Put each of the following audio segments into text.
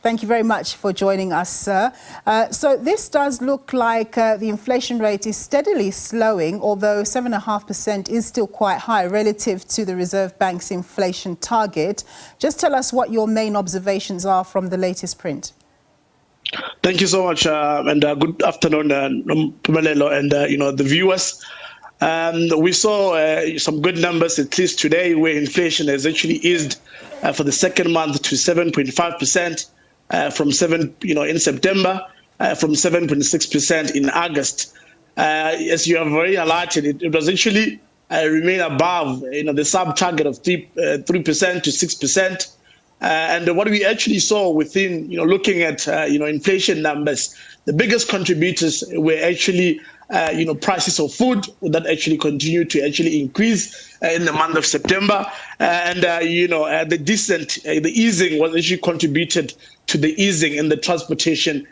Thank you very much for joining us, sir. So this does look like the inflation rate is steadily slowing, although 7.5% is still quite high relative to the Reserve Bank's inflation target. Just tell us what your main observations are from the latest print. Thank you so much, and good afternoon, Pumelelo, and the viewers. We saw some good numbers, at least today, where inflation has actually eased for the second month to 7.5%, from 7, in September, from 7.6% in August. As you have already highlighted, it was actually remain above, the sub target of 3% to 6%. And what we actually saw within, looking at, inflation numbers, the biggest contributors were actually, prices of food that actually continued to actually increase in the month of September. And, the easing was actually contributed to the easing in the transportation,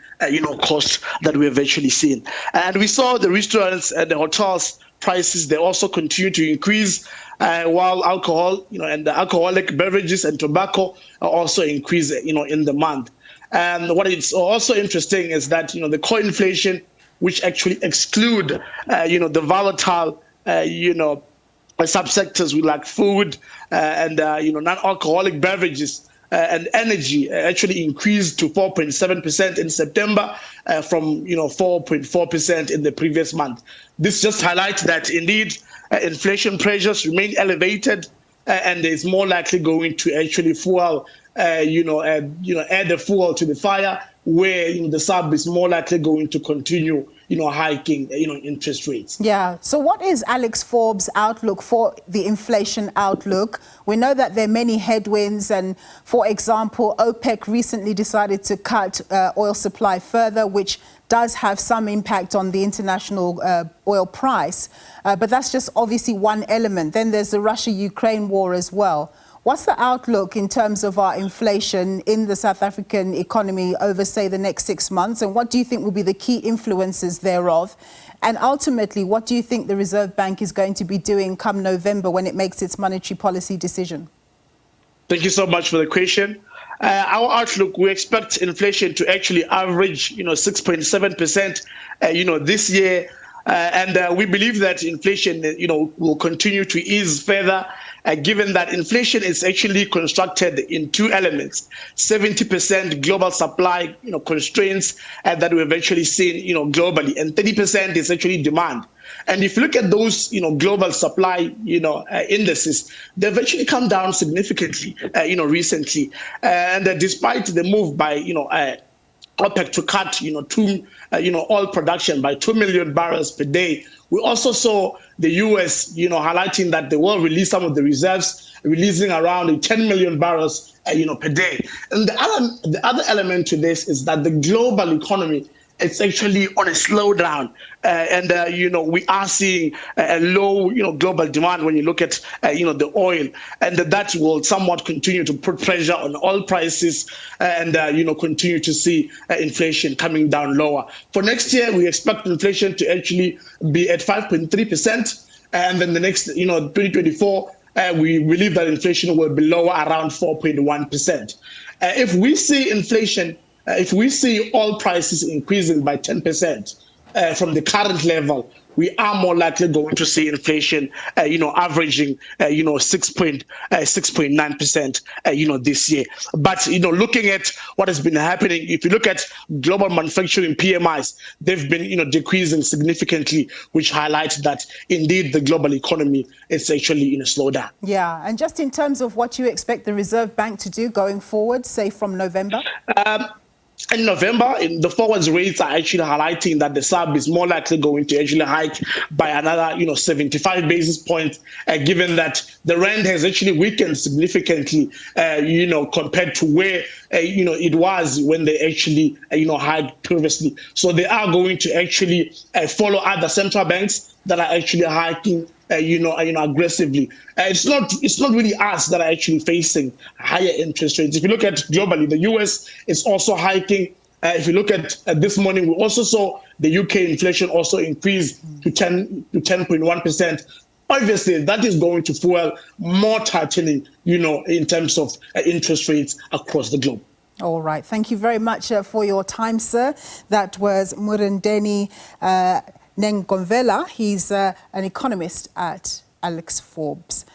costs that we have actually seen. And we saw the restaurants and the hotels prices, they also continue to increase, while alcohol, and the alcoholic beverages and tobacco are also increase, in the month. And what is also interesting is that, the core inflation, which actually exclude, the volatile, subsectors like food and, non-alcoholic beverages and energy, actually increased to 4.7% in September from, 4.4% in the previous month. This just highlights that indeed inflation pressures remain elevated, and it's more likely going to actually fuel, add the fuel to the fire, where the SARB is more likely going to continue, hiking, interest rates. Yeah. So what is AlexForbes' outlook for the inflation outlook? We know that there are many headwinds, and for example, OPEC recently decided to cut oil supply further, which does have some impact on the international oil price. But that's just obviously one element. Then there's the Russia-Ukraine war as well. What's the outlook in terms of our inflation in the South African economy over, say, the next 6 months? And what do you think will be the key influences thereof? And ultimately, what do you think the Reserve Bank is going to be doing come November when it makes its monetary policy decision? Thank you so much for the question. Our outlook, we expect inflation to actually average, 6.7%, this year. And we believe that inflation, will continue to ease further, given that inflation is actually constructed in two elements: 70% global supply, constraints that we've actually seen, globally, and 30% is actually demand. And if you look at those, global supply, indices, they've actually come down significantly, recently. And despite the move by, OPEC to cut, oil production by 2 million barrels per day, we also saw the U.S., highlighting that they will release some of the reserves, releasing around 10 million barrels, per day. And the other element to this is that the global economy, it's actually on a slowdown. And, we are seeing a low, global demand when you look at, the oil. And that will somewhat continue to put pressure on oil prices and, continue to see inflation coming down lower. For next year, we expect inflation to actually be at 5.3%. And then the next, 2024, we believe that inflation will be lower, around 4.1%. If we see inflation, if we see oil prices increasing by 10% from the current level, we are more likely going to see inflation, averaging, 6.9%, this year. But, looking at what has been happening, if you look at global manufacturing PMIs, they've been, decreasing significantly, which highlights that indeed the global economy is actually in a slowdown. Yeah. And just in terms of what you expect the Reserve Bank to do going forward, say from November? In November, the forwards rates are actually highlighting that the SARB is more likely going to actually hike by another, 75 basis points, given that the rand has actually weakened significantly, compared to where, it was when they actually, hiked previously. So they are going to actually follow other central banks that are actually hiking, aggressively. It's not really us that are actually facing higher interest rates. If you look at globally, the US is also hiking. If you look at this morning, we also saw the UK inflation also increase to 10.1%. Obviously, that is going to fuel more tightening, in terms of interest rates across the globe. All right. Thank you very much for your time, sir. That was Murendeni Nengovela. He's an economist at AlexForbes.